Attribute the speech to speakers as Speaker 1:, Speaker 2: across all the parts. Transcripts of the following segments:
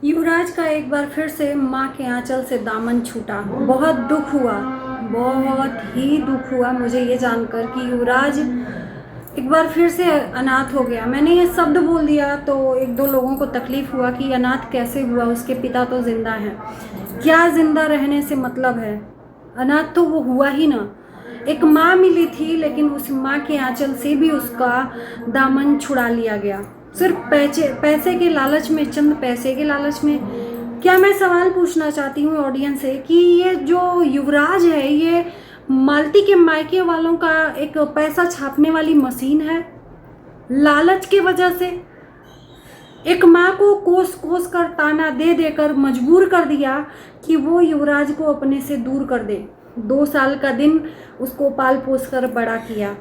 Speaker 1: युवराज का एक बार फिर से माँ के आंचल से दामन छूटा। बहुत दुख हुआ, बहुत ही दुख हुआ मुझे ये जानकर कि युवराज एक बार फिर से अनाथ हो गया। मैंने ये शब्द बोल दिया तो एक दो लोगों को तकलीफ हुआ कि अनाथ कैसे हुआ, उसके पिता तो जिंदा हैं। क्या जिंदा रहने से मतलब है, अनाथ तो वो हुआ ही ना। एक माँ मिली थी, लेकिन उस माँ के आंचल से भी उसका दामन छुड़ा लिया गया, सिर्फ पैसे के लालच में, चंद पैसे के लालच में। क्या मैं सवाल पूछना चाहती हूँ ऑडियंस से कि ये जो युवराज है, ये मालती के मायके वालों का एक पैसा छापने वाली मशीन है। लालच की वजह से एक माँ को कोस कोस कर, ताना दे देकर मजबूर कर दिया कि वो युवराज को अपने से दूर कर दे। 2 साल का दिन उसको पाल पोस कर बड़ा किया।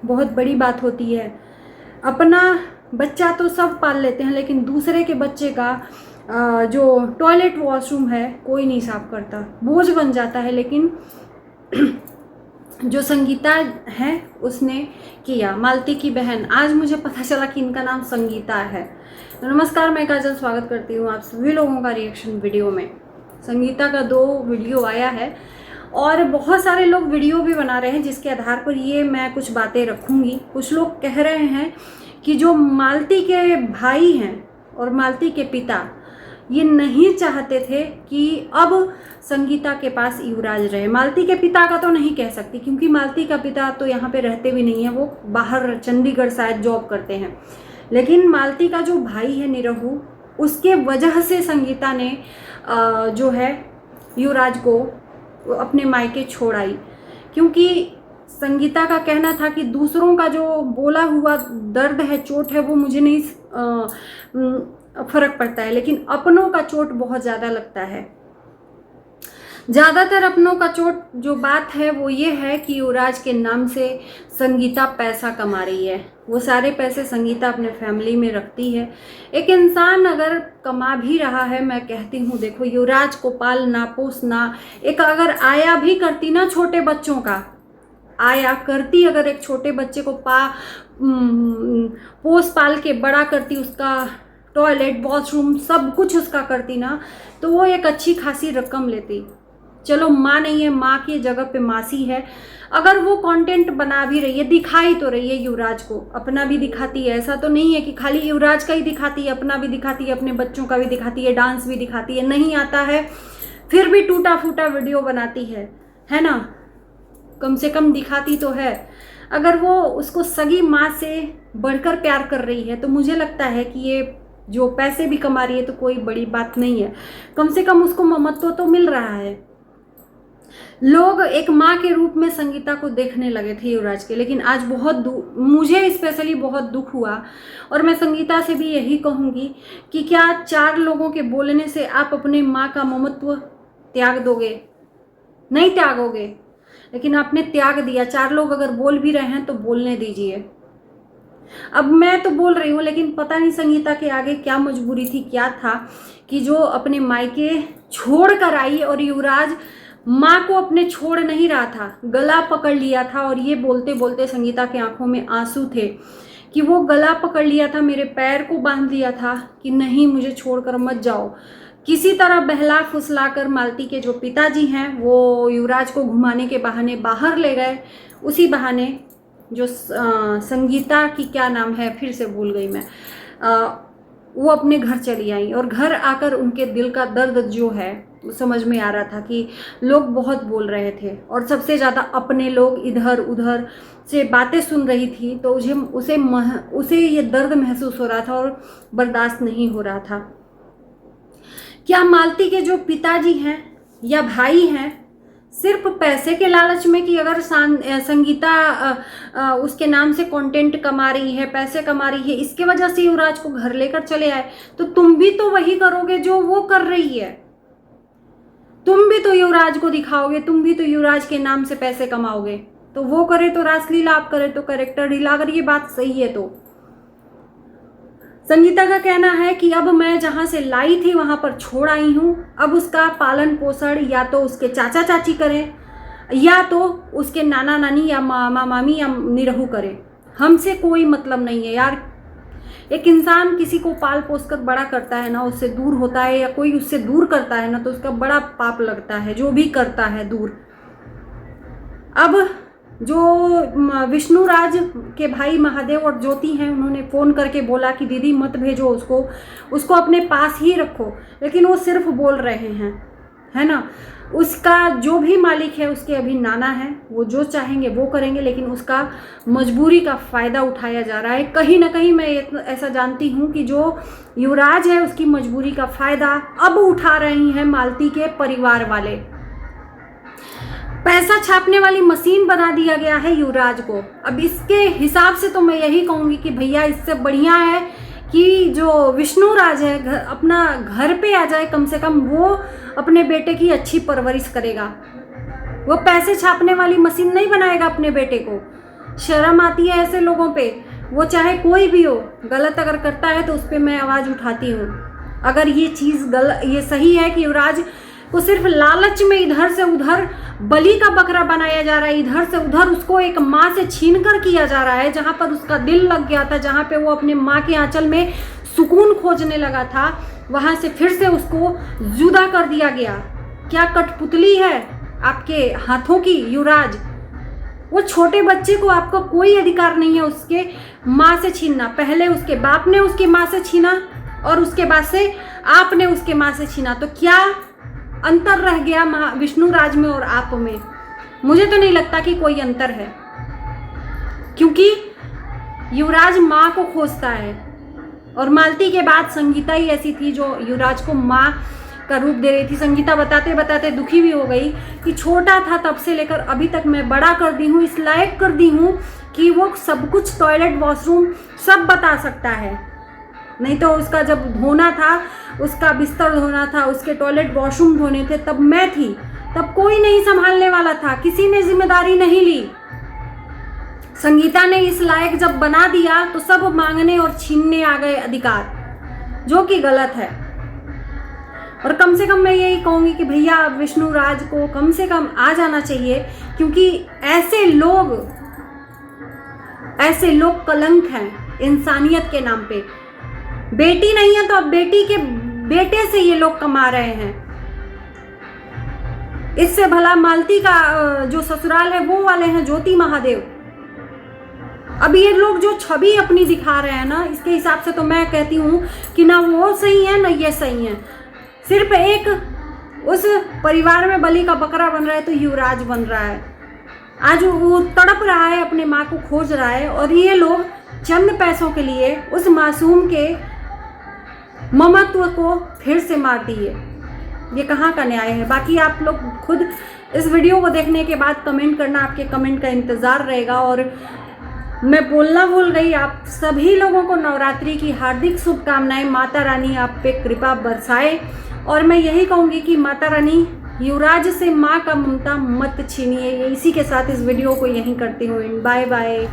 Speaker 1: बहुत बड़ी बात होती है। अपना बच्चा तो सब पाल लेते हैं, लेकिन दूसरे के बच्चे का जो टॉयलेट वॉशरूम है कोई नहीं साफ करता, बोझ बन जाता है। लेकिन जो संगीता है उसने किया, मालती की बहन। आज मुझे पता चला कि इनका नाम संगीता है। नमस्कार, मैं काजल स्वागत करती हूँ आप सभी लोगों का रिएक्शन वीडियो में। संगीता का 2 वीडियो आया है और बहुत सारे लोग वीडियो भी बना रहे हैं, जिसके आधार पर ये मैं कुछ बातें रखूँगी। कुछ लोग कह रहे हैं कि जो मालती के भाई हैं और मालती के पिता ये नहीं चाहते थे कि अब संगीता के पास युवराज रहे। मालती के पिता का तो नहीं कह सकती, क्योंकि मालती का पिता तो यहाँ पे रहते भी नहीं है, वो बाहर चंडीगढ़ शायद जॉब करते हैं। लेकिन मालती का जो भाई है निरहू, उसके वजह से संगीता ने जो है युवराज को अपने मायके छोड़ आई। क्योंकि संगीता का कहना था कि दूसरों का जो बोला हुआ दर्द है, चोट है, वो मुझे नहीं फर्क पड़ता है, लेकिन अपनों का चोट बहुत ज़्यादा लगता है। ज़्यादातर अपनों का चोट जो बात है वो ये है कि युवराज के नाम से संगीता पैसा कमा रही है। वो सारे पैसे संगीता अपने फैमिली में रखती है। एक इंसान अगर कमा भी रहा है, मैं कहती हूँ देखो, युवराज को पालना पोसना, एक अगर आया भी करती ना छोटे बच्चों का, आया करती, अगर एक छोटे बच्चे को पोस पाल के बड़ा करती, उसका टॉयलेट वॉशरूम सब कुछ उसका करती ना, तो वो एक अच्छी खासी रकम लेती। चलो माँ नहीं है, माँ की जगह पे मासी है। अगर वो कंटेंट बना भी रही है, दिखाई तो रही है युवराज को, अपना भी दिखाती है। ऐसा तो नहीं है कि खाली युवराज का ही दिखाती है, अपना भी दिखाती है, अपने बच्चों का भी दिखाती है, डांस भी दिखाती है। नहीं आता है फिर भी टूटा फूटा वीडियो बनाती है ना, कम से कम दिखाती तो है। अगर वो उसको सगी माँ से बढ़कर प्यार कर रही है, तो मुझे लगता है कि ये जो पैसे भी कमा रही है तो कोई बड़ी बात नहीं है। कम से कम उसको ममत्व तो मिल रहा है। लोग एक माँ के रूप में संगीता को देखने लगे थे युवराज के। लेकिन आज मुझे स्पेशली बहुत दुख हुआ, और मैं संगीता से भी यही कहूँगी कि क्या 4 लोगों के बोलने से आप अपने माँ का ममत्व त्याग दोगे? नहीं त्यागोगे, लेकिन आपने त्याग दिया। 4 लोग अगर बोल भी रहे हैं तो बोलने दीजिए। अब मैं तो बोल रही हूँ, लेकिन पता नहीं संगीता के आगे क्या मजबूरी थी, क्या था कि जो अपने मायके छोड़ कर आई, और युवराज माँ को अपने छोड़ नहीं रहा था, गला पकड़ लिया था। और ये बोलते बोलते संगीता की आंखों में आंसू थे कि वो गला पकड़ लिया था, मेरे पैर को बांध लिया था कि नहीं, मुझे छोड़कर मत जाओ। किसी तरह बहला फुसला कर मालती के जो पिताजी हैं वो युवराज को घुमाने के बहाने बाहर ले गए। उसी बहाने जो संगीता की क्या नाम है, फिर से भूल गई मैं, वो अपने घर चली आई। और घर आकर उनके दिल का दर्द जो है वो समझ में आ रहा था कि लोग बहुत बोल रहे थे, और सबसे ज़्यादा अपने लोग इधर उधर से बातें सुन रही थी, तो उसे ये दर्द महसूस हो रहा था और बर्दाश्त नहीं हो रहा था। क्या मालती के जो पिताजी हैं या भाई हैं, सिर्फ पैसे के लालच में कि अगर संगीता उसके नाम से कंटेंट कमा रही है, पैसे कमा रही है, इसके वजह से युवराज को घर लेकर चले आए, तो तुम भी तो वही करोगे जो वो कर रही है। तुम भी तो युवराज को दिखाओगे, तुम भी तो युवराज के नाम से पैसे कमाओगे। तो वो करे तो रासलीला, आप करे तो कैरेक्टर ढीला। अगर ये बात सही है तो संगीता का कहना है कि अब मैं जहाँ से लाई थी वहाँ पर छोड़ आई हूँ। अब उसका पालन पोषण या तो उसके चाचा चाची करें, या तो उसके नाना नानी या मामा मामी या निरहू करें। हमसे कोई मतलब नहीं है यार। एक इंसान किसी को पाल पोस कर बड़ा करता है ना, उससे दूर होता है या कोई उससे दूर करता है ना, तो उसका बड़ा पाप लगता है, जो भी करता है दूर। अब जो विष्णु राज के भाई महादेव और ज्योति हैं, उन्होंने फ़ोन करके बोला कि दीदी मत भेजो उसको अपने पास ही रखो, लेकिन वो सिर्फ बोल रहे हैं, है ना। उसका जो भी मालिक है, उसके अभी नाना है, वो जो चाहेंगे वो करेंगे, लेकिन उसका मजबूरी का फ़ायदा उठाया जा रहा है। कहीं ना कहीं मैं ऐसा जानती हूँ कि जो युवराज है उसकी मजबूरी का फ़ायदा अब उठा रही हैं मालती के परिवार वाले। पैसा छापने वाली मशीन बना दिया गया है युवराज को। अब इसके हिसाब से तो मैं यही कहूँगी कि भैया इससे बढ़िया है कि जो विष्णु राज है अपना घर पे आ जाए, कम से कम वो अपने बेटे की अच्छी परवरिश करेगा। वो पैसे छापने वाली मशीन नहीं बनाएगा अपने बेटे को। शर्म आती है ऐसे लोगों पे, वो चाहे कोई भी हो, गलत अगर करता है तो उस पर मैं आवाज़ उठाती हूँ। अगर ये चीज़ ये सही है कि युवराज को सिर्फ लालच में इधर से उधर बलि का बकरा बनाया जा रहा है, इधर से उधर उसको एक माँ से छीन कर किया जा रहा है, जहाँ पर उसका दिल लग गया था, जहाँ पे वो अपने माँ के आंचल में सुकून खोजने लगा था, वहाँ से फिर से उसको जुदा कर दिया गया। क्या कठपुतली है आपके हाथों की युवराज। वो छोटे बच्चे को आपका कोई अधिकार नहीं है उसके माँ से छीनना। पहले उसके बाप ने उसकी माँ से छीना और उसके बाद से आपने उसके माँ से छीना। तो क्या अंतर रह गया विष्णु राज में और आप में? मुझे तो नहीं लगता कि कोई अंतर है, क्योंकि युवराज माँ को खोजता है और मालती के बाद संगीता ही ऐसी थी जो युवराज को माँ का रूप दे रही थी। संगीता बताते बताते दुखी भी हो गई कि छोटा था तब से लेकर अभी तक मैं बड़ा कर दी हूँ, इस लायक कर दी हूँ कि वो सब कुछ, टॉयलेट वॉशरूम सब बता सकता है। नहीं तो उसका जब धोना था, उसका बिस्तर धोना था, उसके टॉयलेट वॉशरूम धोने थे, तब मैं थी, तब कोई नहीं संभालने वाला था, किसी ने जिम्मेदारी नहीं ली। संगीता ने इस लायक जब बना दिया तो सब मांगने और छीनने आ गए अधिकार, जो कि गलत है। और कम से कम मैं यही कहूँगी कि भैया विष्णु राज को कम से कम आ जाना चाहिए, क्योंकि ऐसे लोग कलंक हैं इंसानियत के नाम पे। बेटी नहीं है तो अब बेटी के बेटे से ये लोग कमा रहे हैं। इससे भला मालती का जो ससुराल है वो वाले हैं ज्योति महादेव। अब ये लोग जो छवि अपनी दिखा रहे हैं ना, इसके हिसाब से तो मैं कहती हूँ कि ना वो सही है ना ये सही है। सिर्फ एक उस परिवार में बलि का बकरा बन रहा है तो युवराज बन रहा है। आज वो तड़प रहा है, अपने माँ को खोज रहा है, और ये लोग चंद पैसों के लिए उस मासूम के ममत्व को फिर से मार दिए। ये कहाँ का न्याय है? बाकी आप लोग खुद इस वीडियो को देखने के बाद कमेंट करना, आपके कमेंट का इंतज़ार रहेगा। और मैं बोलना भूल गई, आप सभी लोगों को नवरात्रि की हार्दिक शुभकामनाएं। माता रानी आप पे कृपा बरसाए, और मैं यही कहूँगी कि माता रानी युवराज से माँ का ममता मत छीनिए। इसी के साथ इस वीडियो को यहीं करती हूँ। Bye bye.